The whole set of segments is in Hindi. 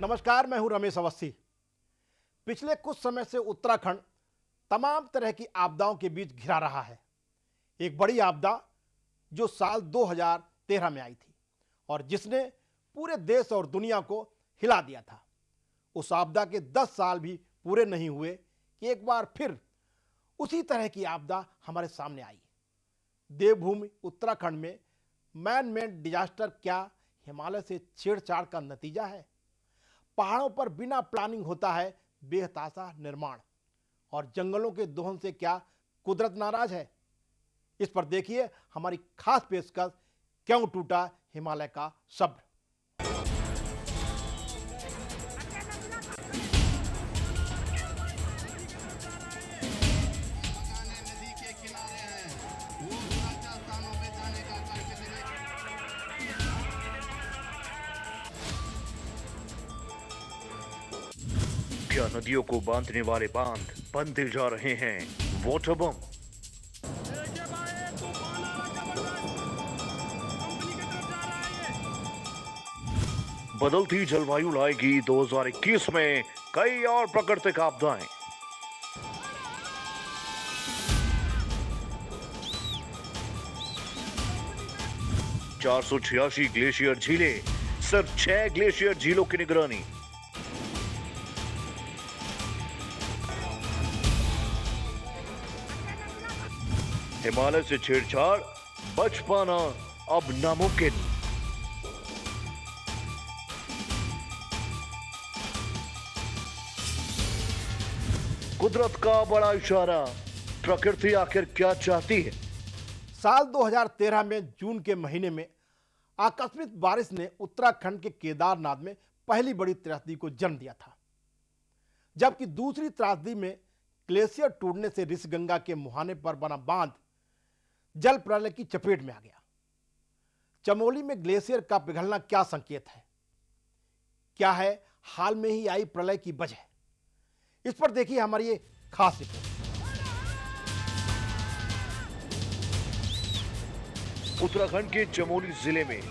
नमस्कार, मैं हूं रमेश अवस्थी। पिछले कुछ समय से उत्तराखंड तमाम तरह की आपदाओं के बीच घिरा रहा है। एक बड़ी आपदा जो साल 2013 में आई थी और जिसने पूरे देश और दुनिया को हिला दिया था। उस आपदा के 10 साल भी पूरे नहीं हुए कि एक बार फिर उसी तरह की आपदा हमारे सामने आई। देवभूमि उत्तराखंड में मैन मेड डिजास्टर क्या हिमालय से छेड़छाड़ का नतीजा है? पहाड़ों पर बिना प्लानिंग होता है बेहताशा निर्माण, और जंगलों के दोहन से क्या कुदरत नाराज है? इस पर देखिए हमारी खास पेशकश, क्यों टूटा हिमालय का सब्र। क्या नदियों को बांधने वाले बांध बनते जा रहे हैं वाटर बम? बदलती जलवायु लाएगी 2021 में कई और प्राकृतिक आपदाएं। चार 486 ग्लेशियर झीलें, सिर्फ 6 ग्लेशियर झीलों की निगरानी। हिमालय से छेड़छाड़, बच पाना अब नामुमकिन। कुदरत का बड़ा इशारा, प्रकृति आखिर क्या चाहती है? साल 2013 में जून के महीने में आकस्मिक बारिश ने उत्तराखंड के केदारनाथ में पहली बड़ी त्रासदी को जन्म दिया था, जबकि दूसरी त्रासदी में ग्लेशियर टूटने से ऋषिगंगा के मुहाने पर बना बांध जल प्रलय की चपेट में आ गया। चमोली में ग्लेशियर का पिघलना क्या संकेत है? क्या है हाल में ही आई प्रलय की वजह? इस पर देखिए हमारी ये खास रिपोर्ट। उत्तराखंड के चमोली जिले में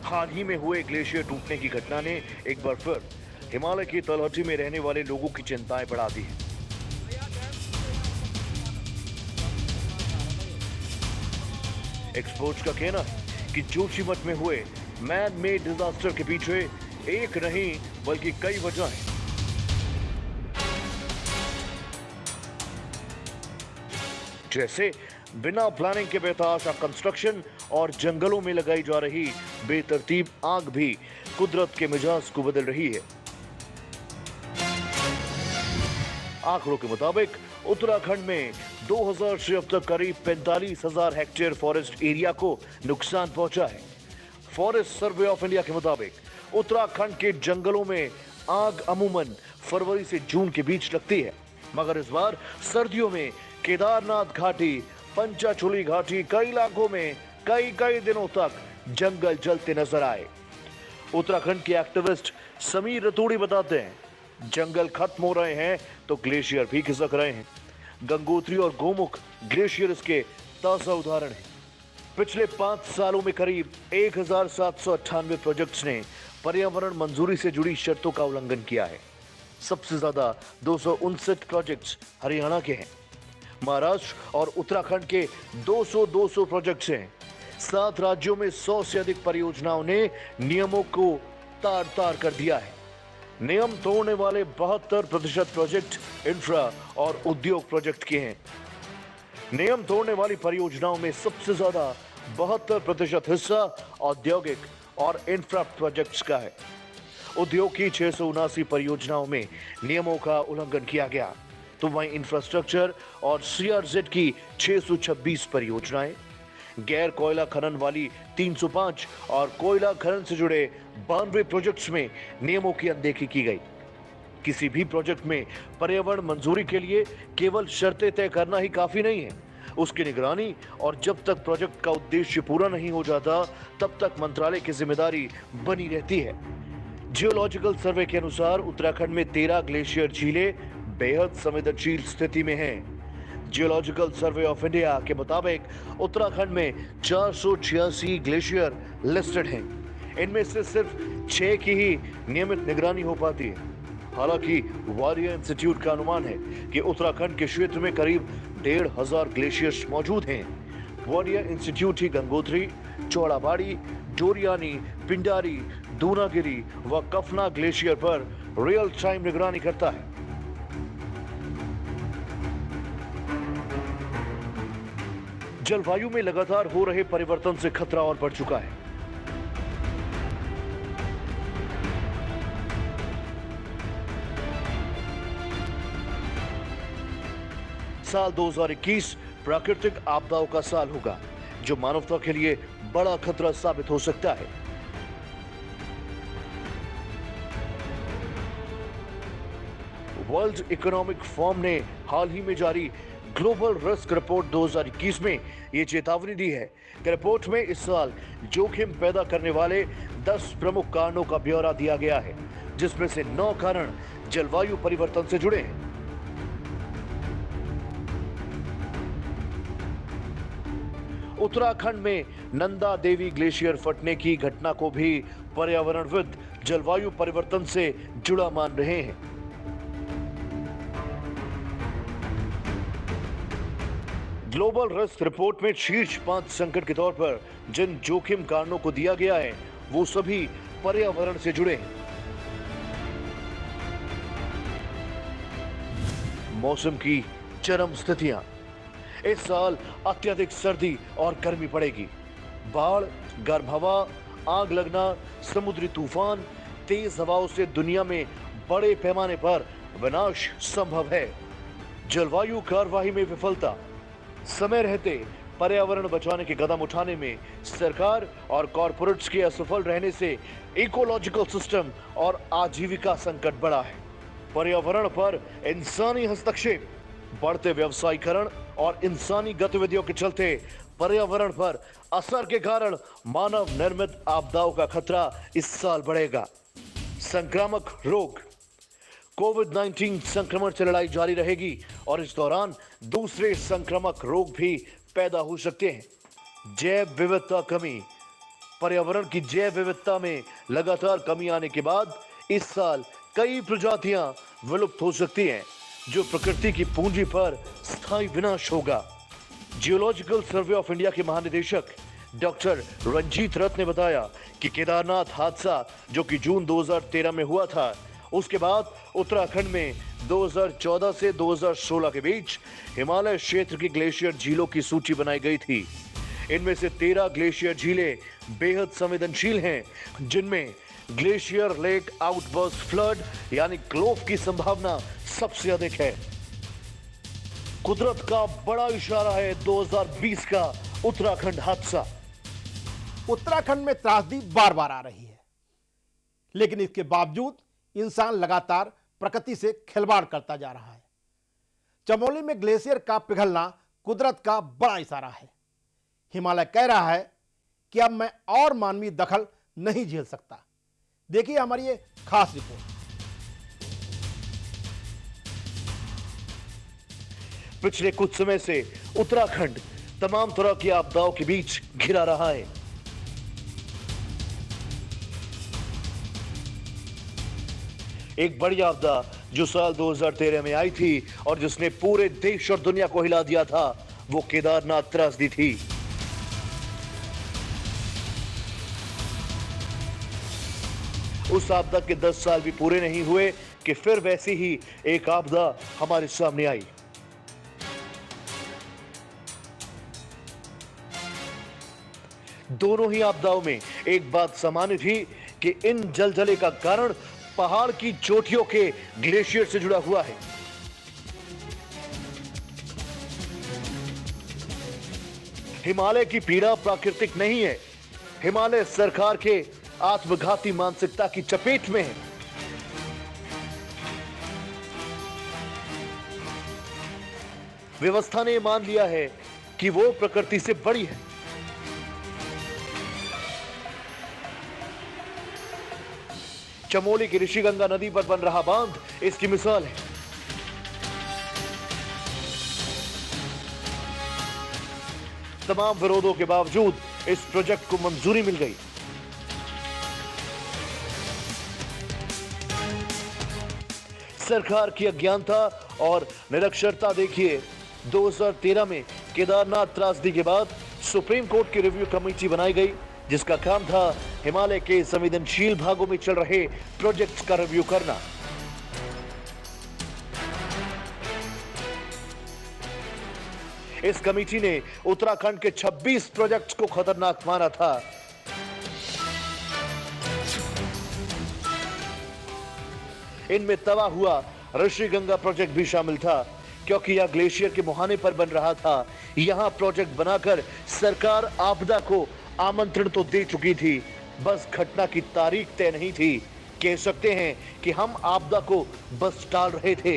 हाल ही में हुए ग्लेशियर टूटने की घटना ने एक बार फिर हिमालय की तलहटी में रहने वाले लोगों की चिंताएं बढ़ा दी है। एक्सपर्ट्स का कहना है कि जोशीमठ में हुए मैन मेड डिजास्टर के पीछे एक नहीं बल्कि कई वजह हैं। जैसे बिना प्लानिंग के बेतहाशा कंस्ट्रक्शन और जंगलों में लगाई जा रही बेतरतीब आग भी कुदरत के मिजाज को बदल रही है। आंकड़ों के मुताबिक उत्तराखंड में 2000 से अब तक करीब 45,000 हेक्टेयर फॉरेस्ट एरिया को नुकसान पहुंचा है। फॉरेस्ट सर्वे ऑफ इंडिया के मुताबिक उत्तराखंड के जंगलों में आग अमूमन फरवरी से जून के बीच लगती है, मगर इस बार सर्दियों में केदारनाथ घाटी, पंचाचूली घाटी, कई इलाकों में कई दिनों तक जंगल जलते नजर आए। उत्तराखंड के एक्टिविस्ट समीर रतूड़ी बताते हैं, जंगल खत्म हो रहे हैं तो ग्लेशियर भी खिसक रहे हैं। गंगोत्री और गोमुख ग्लेशियर इसके ताजा उदाहरण हैं। पिछले 5 सालों में करीब 1798 प्रोजेक्ट्स ने पर्यावरण मंजूरी से जुड़ी शर्तों का उल्लंघन किया है। सबसे ज्यादा 259 प्रोजेक्ट्स हरियाणा के हैं। महाराष्ट्र और उत्तराखंड के 200 प्रोजेक्ट्स हैं। 7 राज्यों में 100 से अधिक परियोजनाओं ने नियमों को तार कर दिया है। नियम तोड़ने वाले 72% प्रोजेक्ट इंफ्रा और उद्योग प्रोजेक्ट के हैं। नियम तोड़ने वाली परियोजनाओं में सबसे ज्यादा 72% हिस्सा औद्योगिक और इंफ्रा प्रोजेक्ट्स का है। उद्योग की 679 परियोजनाओं में नियमों का उल्लंघन किया गया, तो वहीं इंफ्रास्ट्रक्चर और सीआरजेड की 626 परियोजनाएं, गैर कोयला खनन वाली 305 और कोयला खनन से जुड़े 92 प्रोजेक्ट्स में नियमों की अनदेखी की गई। किसी भी प्रोजेक्ट में पर्यावरण मंजूरी के लिए केवल शर्तें तय करना ही काफी नहीं है, उसकी निगरानी और जब तक प्रोजेक्ट का उद्देश्य पूरा नहीं हो जाता तब तक मंत्रालय की जिम्मेदारी बनी रहती है। जियोलॉजिकल सर्वे के अनुसार उत्तराखंड में 13 ग्लेशियर झीलें बेहद संवेदनशील स्थिति में हैं। जियोलॉजिकल सर्वे ऑफ इंडिया के मुताबिक उत्तराखंड में 486 ग्लेशियर लिस्टेड हैं। इनमें से सिर्फ 6 की ही नियमित निगरानी हो पाती है। हालांकि वारियर इंस्टीट्यूट का अनुमान है कि उत्तराखंड के क्षेत्र में करीब 1,500 ग्लेशियर्स मौजूद हैं। वारियर इंस्टीट्यूट ही गंगोत्री, चौड़ाबाड़ी, डोरियानी, पिंडारी, दूनागिरी व कफना ग्लेशियर पर रियल टाइम निगरानी करता है। जलवायु में लगातार हो रहे परिवर्तन से खतरा और बढ़ चुका है। साल 2021 प्राकृतिक आपदाओं का साल होगा, जो मानवता के लिए बड़ा खतरा साबित हो सकता है। वर्ल्ड इकोनॉमिक फोरम ने हाल ही में जारी ग्लोबल रिस्क रिपोर्ट 2021 में यह चेतावनी दी है कि रिपोर्ट में इस साल जोखिम पैदा करने वाले 10 प्रमुख कारणों का ब्यौरा दिया गया है, जिसमें से 9 कारण जलवायु परिवर्तन से जुड़े हैं। उत्तराखंड में नंदा देवी ग्लेशियर फटने की घटना को भी पर्यावरणविद जलवायु परिवर्तन से जुड़ा मान रहे हैं। ग्लोबल रिस्क रिपोर्ट में शीर्ष 5 संकट के तौर पर जिन जोखिम कारणों को दिया गया है, वो सभी पर्यावरण से जुड़े हैं। मौसम की चरम स्थितियां। इस साल अत्यधिक सर्दी और गर्मी पड़ेगी। बाढ़, गर्म हवा, आग लगना, समुद्री तूफान, तेज हवाओं से दुनिया में बड़े पैमाने पर विनाश संभव है। जलवायु कार्यवाही में विफलता। समय रहते पर्यावरण बचाने के कदम उठाने में सरकार और कॉरपोरेट्स के असफल रहने से इकोलॉजिकल सिस्टम और आजीविका संकट बढ़ा है। पर्यावरण पर इंसानी हस्तक्षेप, बढ़ते व्यवसायीकरण और इंसानी गतिविधियों के चलते पर्यावरण पर असर के कारण मानव निर्मित आपदाओं का खतरा इस साल बढ़ेगा। संक्रामक रोग। कोविड-19 संक्रमण से लड़ाई जारी रहेगी और इस दौरान दूसरे संक्रामक रोग भी पैदा हो सकते हैं। जैव विविधता कमी। पर्यावरण की जैव विविधता में लगातार कमी आने के बाद इस साल कई प्रजातियां विलुप्त हो सकती हैं, जो प्रकृति की पूंजी पर स्थायी विनाश होगा। जियोलॉजिकल सर्वे ऑफ इंडिया के महानिदेशक डॉक्टर रंजीत रथ ने बताया कि केदारनाथ हादसा, जो कि जून 2013 में हुआ था, उसके बाद उत्तराखंड में 2014 से 2016 के बीच हिमालय क्षेत्र की ग्लेशियर झीलों की सूची बनाई गई थी। इनमें से 13 ग्लेशियर झीलें बेहद संवेदनशील हैं, जिनमें ग्लेशियर लेक आउटबर्स्ट फ्लड यानी ग्लोव की संभावना सबसे अधिक है। कुदरत का बड़ा इशारा है 2020 का उत्तराखंड हादसा। उत्तराखंड में त्रासदी बार बार आ रही है, लेकिन इसके बावजूद इंसान लगातार प्रकृति से खिलवाड़ करता जा रहा है। चमोली में ग्लेशियर का पिघलना कुदरत का बड़ा इशारा है। हिमालय कह रहा है कि अब मैं और मानवीय दखल नहीं झेल सकता। देखिए हमारी ये खास रिपोर्ट। पिछले कुछ समय से उत्तराखंड तमाम तरह की आपदाओं के बीच घिरा रहा है। एक बड़ी आपदा जो साल 2013 में आई थी और जिसने पूरे देश और दुनिया को हिला दिया था, वो केदारनाथ त्रासदी थी। उस आपदा के 10 साल भी पूरे नहीं हुए कि फिर वैसी ही एक आपदा हमारे सामने आई। दोनों ही आपदाओं में एक बात सामान्य थी कि इन जलजले का कारण पहाड़ की चोटियों के ग्लेशियर से जुड़ा हुआ है। हिमालय की पीड़ा प्राकृतिक नहीं है। हिमालय सरकार के आत्मघाती मानसिकता की चपेट में है। व्यवस्था ने मान लिया है कि वो प्रकृति से बड़ी है। चमोली की ऋषिगंगा नदी पर बन रहा बांध इसकी मिसाल है। तमाम विरोधों के बावजूद इस प्रोजेक्ट को मंजूरी मिल गई। सरकार की अज्ञानता और निरक्षरता देखिए। 2013 में केदारनाथ त्रासदी के बाद सुप्रीम कोर्ट की रिव्यू कमेटी बनाई गई, जिसका काम था हिमालय के संवेदनशील भागों में चल रहे प्रोजेक्ट्स का रिव्यू करना। इस कमेटी ने उत्तराखंड के 26 प्रोजेक्ट्स को खतरनाक माना था। इनमें तबाह हुआ ऋषिगंगा प्रोजेक्ट भी शामिल था, क्योंकि यह ग्लेशियर के मुहाने पर बन रहा था। यहां प्रोजेक्ट बनाकर सरकार आपदा को आमंत्रण तो दे चुकी थी, बस घटना की तारीख तय नहीं थी। कह सकते हैं कि हम आपदा को बस टाल रहे थे।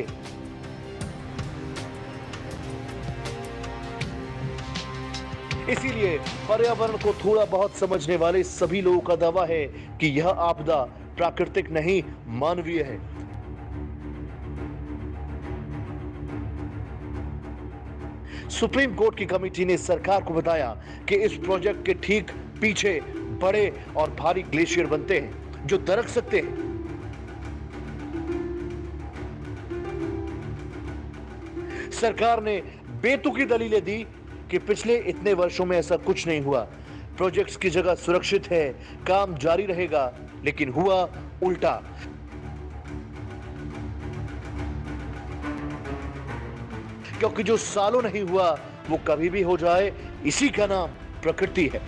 इसीलिए पर्यावरण को थोड़ा बहुत समझने वाले सभी लोगों का दावा है कि यह आपदा प्राकृतिक नहीं, मानवीय है। सुप्रीम कोर्ट की कमेटी ने सरकार को बताया कि इस प्रोजेक्ट के ठीक पीछे बड़े और भारी ग्लेशियर बनते हैं जो दरक सकते हैं। सरकार ने बेतुकी दलीलें दी कि पिछले इतने वर्षों में ऐसा कुछ नहीं हुआ, प्रोजेक्ट्स की जगह सुरक्षित है, काम जारी रहेगा, लेकिन हुआ उल्टा। क्योंकि जो सालों नहीं हुआ वो कभी भी हो जाए, इसी का नाम प्रकृति है।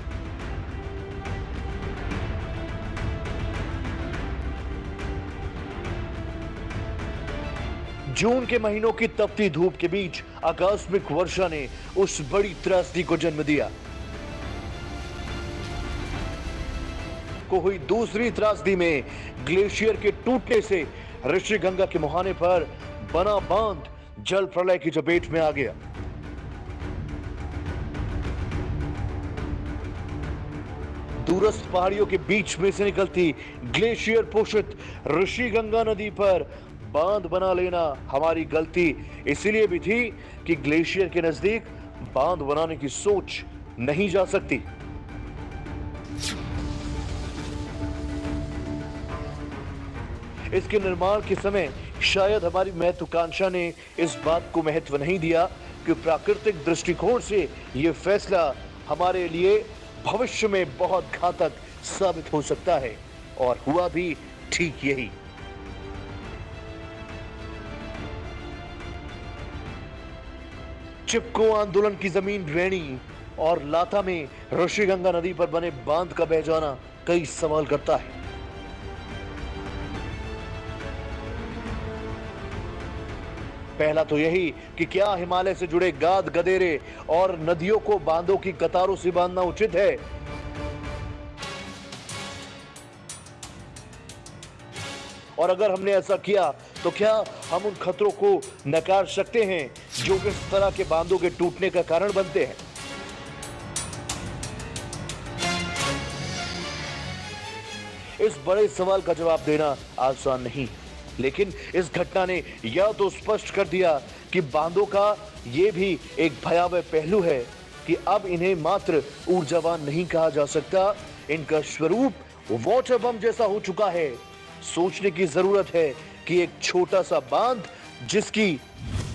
जून के महीनों की तपती धूप के बीच आकस्मिक वर्षा ने उस बड़ी त्रासदी को जन्म दिया। को हुई दूसरी त्रासदी में ग्लेशियर के टूटने से ऋषिगंगा के मुहाने पर बना बांध जल प्रलय की चपेट में आ गया। दूरस्थ पहाड़ियों के बीच में से निकलती ग्लेशियर पोषित ऋषिगंगा नदी पर बांध बना लेना हमारी गलती इसलिए भी थी कि ग्लेशियर के नजदीक बांध बनाने की सोच नहीं जा सकती। इसके निर्माण के समय शायद हमारी महत्वाकांक्षा ने इस बात को महत्व नहीं दिया कि प्राकृतिक दृष्टिकोण से यह फैसला हमारे लिए भविष्य में बहुत घातक साबित हो सकता है, और हुआ भी ठीक यही। चिपको आंदोलन की जमीन रैणी और लाता में ऋषिगंगा नदी पर बने बांध का बह जाना कई सवाल करता है। पहला तो यही कि क्या हिमालय से जुड़े गाद गदेरे और नदियों को बांधों की कतारों से बांधना उचित है? और अगर हमने ऐसा किया तो क्या हम उन खतरों को नकार सकते हैं जो इस तरह के बांधों के टूटने का कारण बनते हैं? इस बड़े सवाल का जवाब देना आसान नहीं, लेकिन इस घटना ने यह तो स्पष्ट कर दिया कि बांधों का यह भी एक भयावह पहलू है कि अब इन्हें मात्र ऊर्जावान नहीं कहा जा सकता, इनका स्वरूप वाटर बम जैसा हो चुका है। सोचने की जरूरत है कि एक छोटा सा बांध जिसकी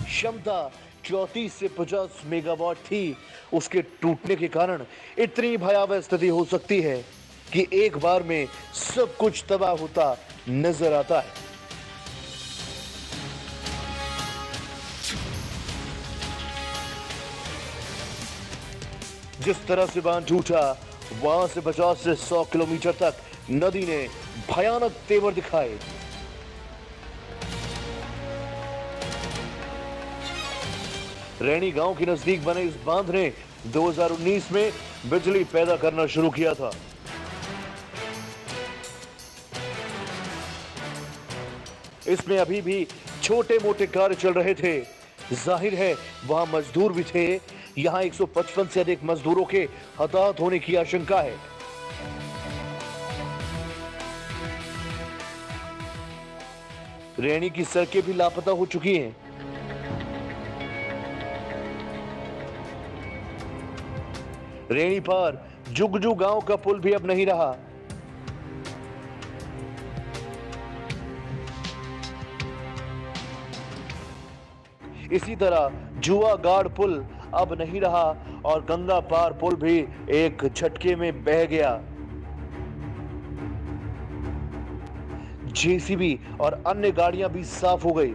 क्षमता 34 से 50 मेगावाट थी, उसके टूटने के कारण इतनी भयावह स्थिति हो सकती है कि एक बार में सब कुछ तबाह होता नजर आता है। जिस तरह से बांध टूटा, वहां से 50 से 100 किलोमीटर तक नदी ने भयानक तेवर दिखाए। रैणी गांव के नजदीक बने इस बांध ने 2019 में बिजली पैदा करना शुरू किया था। इसमें अभी भी छोटे मोटे कार्य चल रहे थे। जाहिर है वहां मजदूर भी थे। यहां 155 से अधिक मजदूरों के हताहत होने की आशंका है। रैणी की सड़कें भी लापता हो चुकी हैं। रैणी पार जुगजू गांव का पुल भी अब नहीं रहा। इसी तरह जुआगाड़ पुल अब नहीं रहा और गंगा पार पुल भी एक झटके में बह गया। जेसीबी और अन्य गाड़ियां भी साफ हो गई।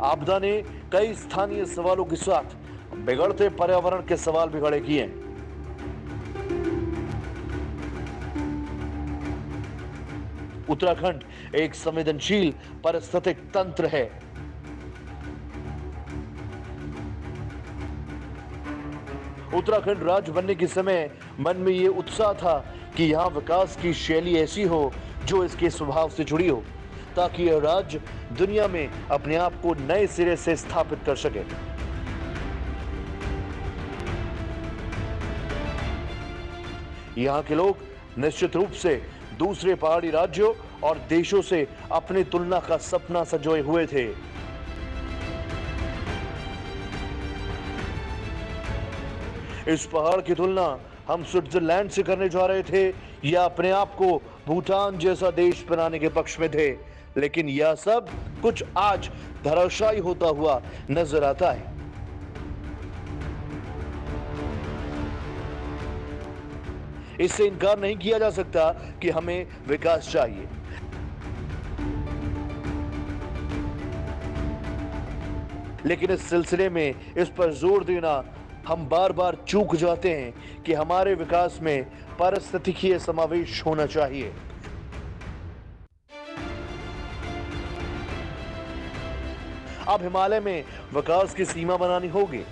आपदा ने कई स्थानीय सवालों के साथ बिगड़ते पर्यावरण के सवाल भी खड़े किए। उत्तराखंड एक संवेदनशील पारिस्थितिक तंत्र है। उत्तराखंड राज्य बनने के समय मन में यह उत्साह था कि यहां विकास की शैली ऐसी हो जो इसके स्वभाव से जुड़ी हो, ताकि यह राज्य दुनिया में अपने आप को नए सिरे से स्थापित कर सके। यहां के लोग निश्चित रूप से दूसरे पहाड़ी राज्यों और देशों से अपनी तुलना का सपना संजोए हुए थे। इस पहाड़ की तुलना हम स्विट्जरलैंड से करने जा रहे थे या अपने आप को भूटान जैसा देश बनाने के पक्ष में थे, लेकिन यह सब कुछ आज धराशायी होता हुआ नजर आता है। इससे इनकार नहीं किया जा सकता कि हमें विकास चाहिए, लेकिन इस सिलसिले में इस पर जोर देना हम बार बार चूक जाते हैं कि हमारे विकास में पारिस्थितिकीय समावेश होना चाहिए। अब हिमालय में विकास की सीमा बनानी होगी।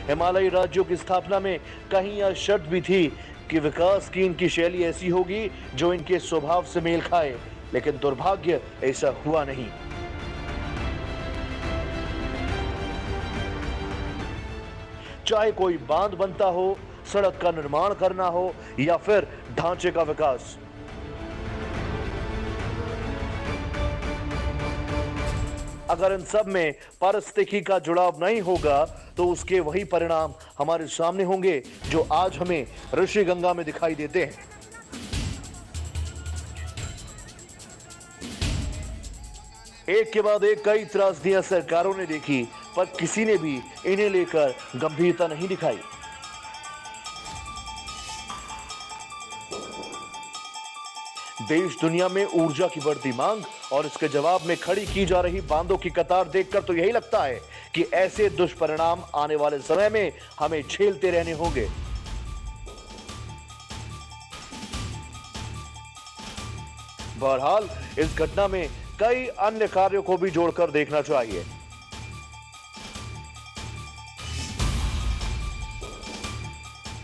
हिमालयी राज्यों की स्थापना में कहीं यह शर्त भी थी कि विकास की इनकी शैली ऐसी होगी जो इनके स्वभाव से मेल खाए, लेकिन दुर्भाग्य ऐसा हुआ नहीं। चाहे कोई बांध बनता हो, सड़क का निर्माण करना हो या फिर ढांचे का विकास, अगर इन सब में पारिस्थितिकी का जुड़ाव नहीं होगा तो उसके वही परिणाम हमारे सामने होंगे जो आज हमें ऋषिगंगा में दिखाई देते हैं। एक के बाद एक कई त्रासदियां सरकारों ने देखी, पर किसी ने भी इन्हें लेकर गंभीरता नहीं दिखाई। देश दुनिया में ऊर्जा की बढ़ती मांग और इसके जवाब में खड़ी की जा रही बांधों की कतार देखकर तो यही लगता है कि ऐसे दुष्परिणाम आने वाले समय में हमें झेलते रहने होंगे। बहरहाल इस घटना में कई अन्य कार्यों को भी जोड़कर देखना चाहिए।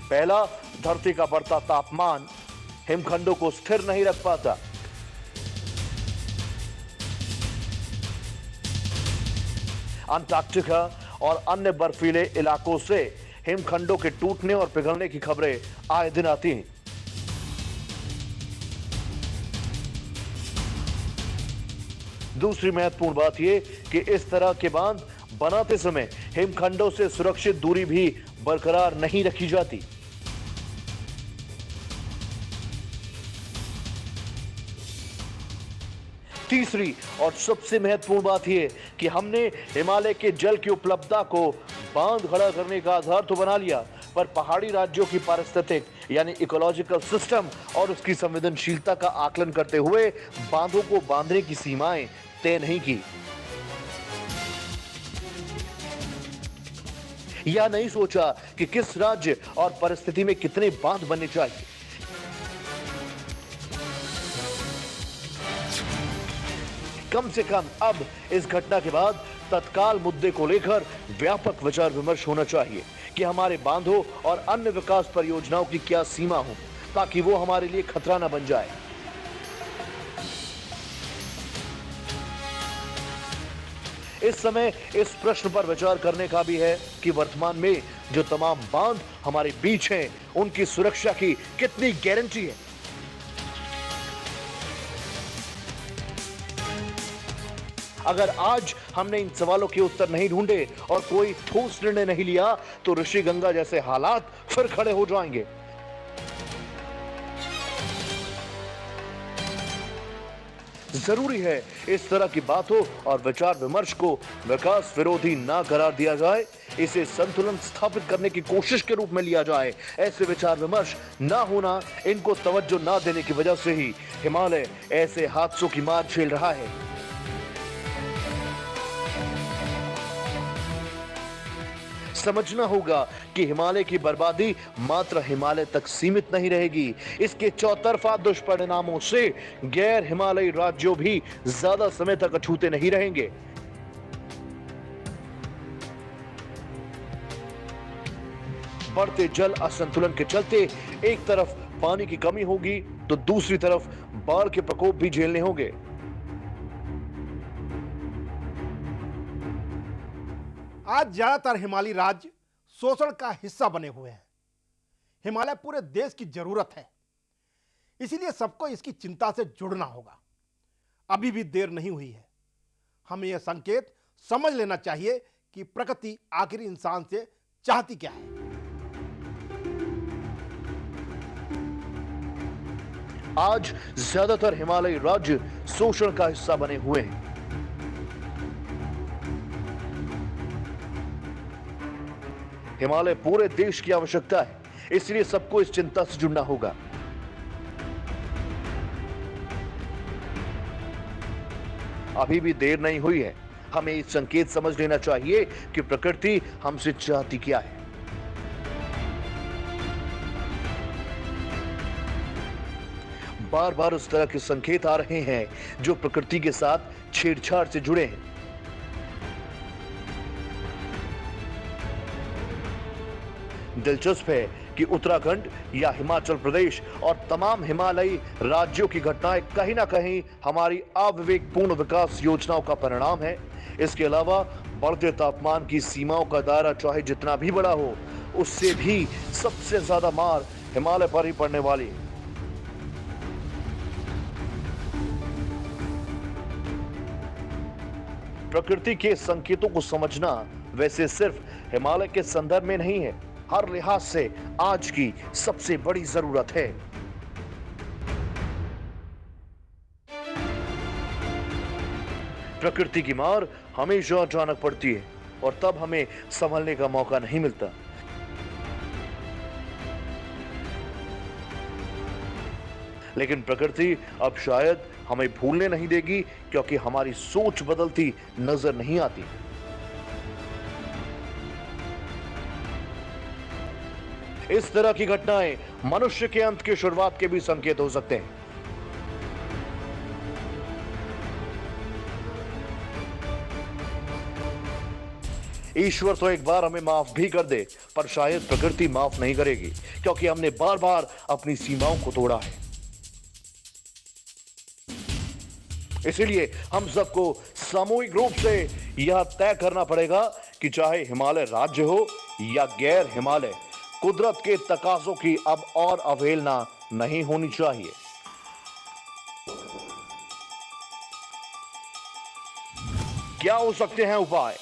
पहला, धरती का बढ़ता तापमान हिमखंडों को स्थिर नहीं रख पाता। अंटार्कटिका और अन्य बर्फीले इलाकों से हिमखंडों के टूटने और पिघलने की खबरें आए दिन आती हैं। दूसरी महत्वपूर्ण बात यह कि इस तरह के बांध बनाते समय हिमखंडों से सुरक्षित दूरी भी बरकरार नहीं रखी जाती। तीसरी और सबसे महत्वपूर्ण बात यह कि हमने हिमालय के जल की उपलब्धता को बांध खड़ा करने का आधार तो बना लिया, पर पहाड़ी राज्यों की पारिस्थितिक यानी इकोलॉजिकल सिस्टम और उसकी संवेदनशीलता का आकलन करते हुए बांधों को बांधने की सीमाएं तय नहीं की। या नहीं सोचा कि किस राज्य और परिस्थिति में कितने बांध बनने चाहिए। कम से कम अब इस घटना के बाद तत्काल मुद्दे को लेकर व्यापक विचार विमर्श होना चाहिए कि हमारे बांधों और अन्य विकास परियोजनाओं की क्या सीमा हो, ताकि वो हमारे लिए खतरा न बन जाए। इस समय इस प्रश्न पर विचार करने का भी है कि वर्तमान में जो तमाम बांध हमारे बीच हैं, उनकी सुरक्षा की कितनी गारंटी है। अगर आज हमने इन सवालों के उत्तर नहीं ढूंढे और कोई ठोस निर्णय नहीं लिया तो ऋषिगंगा जैसे हालात फिर खड़े हो जाएंगे। जरूरी है इस तरह की बातों और विचार विमर्श को विकास विरोधी ना करार दिया जाए, इसे संतुलन स्थापित करने की कोशिश के रूप में लिया जाए। ऐसे विचार विमर्श ना होना, इनको तवज्जो ना देने की वजह से ही हिमालय ऐसे हादसों की मार झेल रहा है। समझना होगा कि हिमालय की बर्बादी मात्र हिमालय तक सीमित नहीं रहेगी। इसके चौतरफा दुष्परिणामों से गैर हिमालयी राज्यों भी ज्यादा समय तक अछूते नहीं रहेंगे। बढ़ते जल असंतुलन के चलते एक तरफ पानी की कमी होगी तो दूसरी तरफ बाढ़ के प्रकोप भी झेलने होंगे। आज ज्यादातर हिमालयी राज्य शोषण का हिस्सा बने हुए हैं। हिमालय पूरे देश की जरूरत है, इसीलिए सबको इसकी चिंता से जुड़ना होगा। अभी भी देर नहीं हुई है। हमें यह संकेत समझ लेना चाहिए कि प्रकृति आखिर इंसान से चाहती क्या है। आज ज्यादातर हिमालयी राज्य शोषण का हिस्सा बने हुए हैं। हिमालय पूरे देश की आवश्यकता है, इसलिए सबको इस चिंता से जुड़ना होगा। अभी भी देर नहीं हुई है। हमें इस संकेत समझ लेना चाहिए कि प्रकृति हमसे चाहती क्या है। बार बार उस तरह के संकेत आ रहे हैं जो प्रकृति के साथ छेड़छाड़ से जुड़े हैं। दिलचस्प है कि उत्तराखंड या हिमाचल प्रदेश और तमाम हिमालयी राज्यों की घटनाएं कहीं ना कहीं हमारी अविवेकपूर्ण विकास योजनाओं का परिणाम है। इसके अलावा बढ़ते तापमान की सीमाओं का दायरा चाहे जितना भी बड़ा हो, उससे भी सबसे ज्यादा मार हिमालय पर ही पड़ने वाली है। प्रकृति के संकेतों को समझना वैसे सिर्फ हिमालय के संदर्भ में नहीं है, हर लिहाज से आज की सबसे बड़ी जरूरत है। प्रकृति की मार हमेशा अचानक पड़ती है और तब हमें संभलने का मौका नहीं मिलता। लेकिन प्रकृति अब शायद हमें भूलने नहीं देगी, क्योंकि हमारी सोच बदलती नजर नहीं आती। इस तरह की घटनाएं मनुष्य के अंत की शुरुआत के भी संकेत हो सकते हैं। ईश्वर तो एक बार हमें माफ भी कर दे, पर शायद प्रकृति माफ नहीं करेगी, क्योंकि हमने बार बार अपनी सीमाओं को तोड़ा है। इसीलिए हम सबको सामूहिक रूप से यह तय करना पड़ेगा कि चाहे हिमालय राज्य हो या गैर हिमालय, कुदरत के तकाजों की अब और अवहेलना नहीं होनी चाहिए। क्या हो सकते हैं उपाय?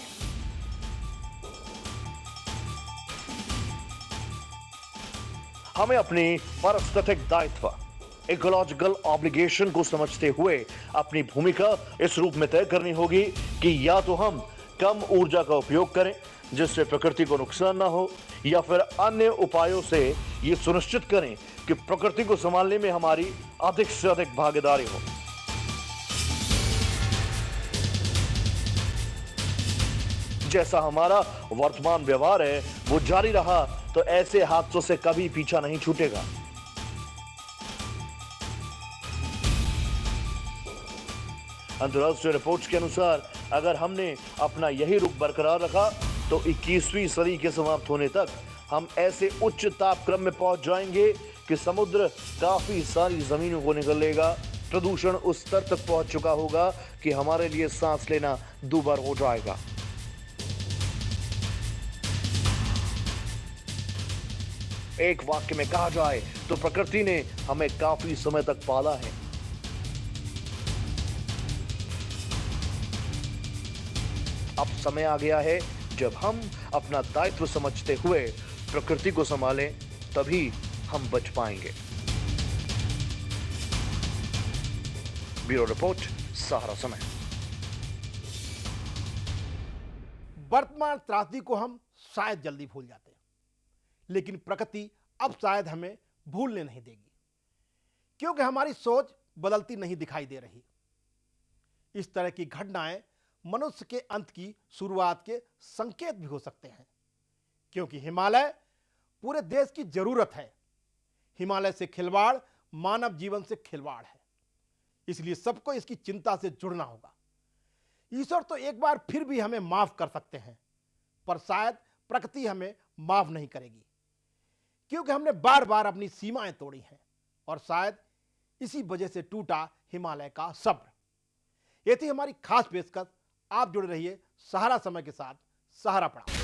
हमें अपनी पारिस्थितिक दायित्व, इकोलॉजिकल ऑब्लिगेशन को समझते हुए अपनी भूमिका इस रूप में तय करनी होगी कि या तो हम कम ऊर्जा का उपयोग करें जिससे प्रकृति को नुकसान ना हो, या फिर अन्य उपायों से यह सुनिश्चित करें कि प्रकृति को संभालने में हमारी अधिक से अधिक भागीदारी हो। जैसा हमारा वर्तमान व्यवहार है वो जारी रहा तो ऐसे हादसों से कभी पीछा नहीं छूटेगा। अंतर्राष्ट्रीय रिपोर्ट्स के अनुसार अगर हमने अपना यही रुख बरकरार रखा तो 21वीं सदी के समाप्त होने तक हम ऐसे उच्च तापक्रम में पहुंच जाएंगे कि समुद्र काफी सारी जमीनों को निगल लेगा। प्रदूषण उस स्तर तक पहुंच चुका होगा कि हमारे लिए सांस लेना दूभर हो जाएगा। एक वाक्य में कहा जाए तो प्रकृति ने हमें काफी समय तक पाला है। अब समय आ गया है जब हम अपना दायित्व समझते हुए प्रकृति को संभालें, तभी हम बच पाएंगे। ब्यूरो रिपोर्ट, सहारा समय। वर्तमान त्रासदी को हम शायद जल्दी भूल जाते हैं, लेकिन प्रकृति अब शायद हमें भूलने नहीं देगी, क्योंकि हमारी सोच बदलती नहीं दिखाई दे रही। इस तरह की घटनाएं मनुष्य के अंत की शुरुआत के संकेत भी हो सकते हैं, क्योंकि हिमालय पूरे देश की जरूरत है। हिमालय से खिलवाड़ मानव जीवन से खिलवाड़ है, इसलिए सबको इसकी चिंता से जुड़ना होगा। ईश्वर तो एक बार फिर भी हमें माफ कर सकते हैं, पर शायद प्रकृति हमें माफ नहीं करेगी, क्योंकि हमने बार बार अपनी सीमाएं तोड़ी हैं, और शायद इसी वजह से टूटा हिमालय का सब्र। ये थी हमारी खास पेशकश। आप जुड़े रहिए सहारा समय के साथ। सहारा पढ़ाओ।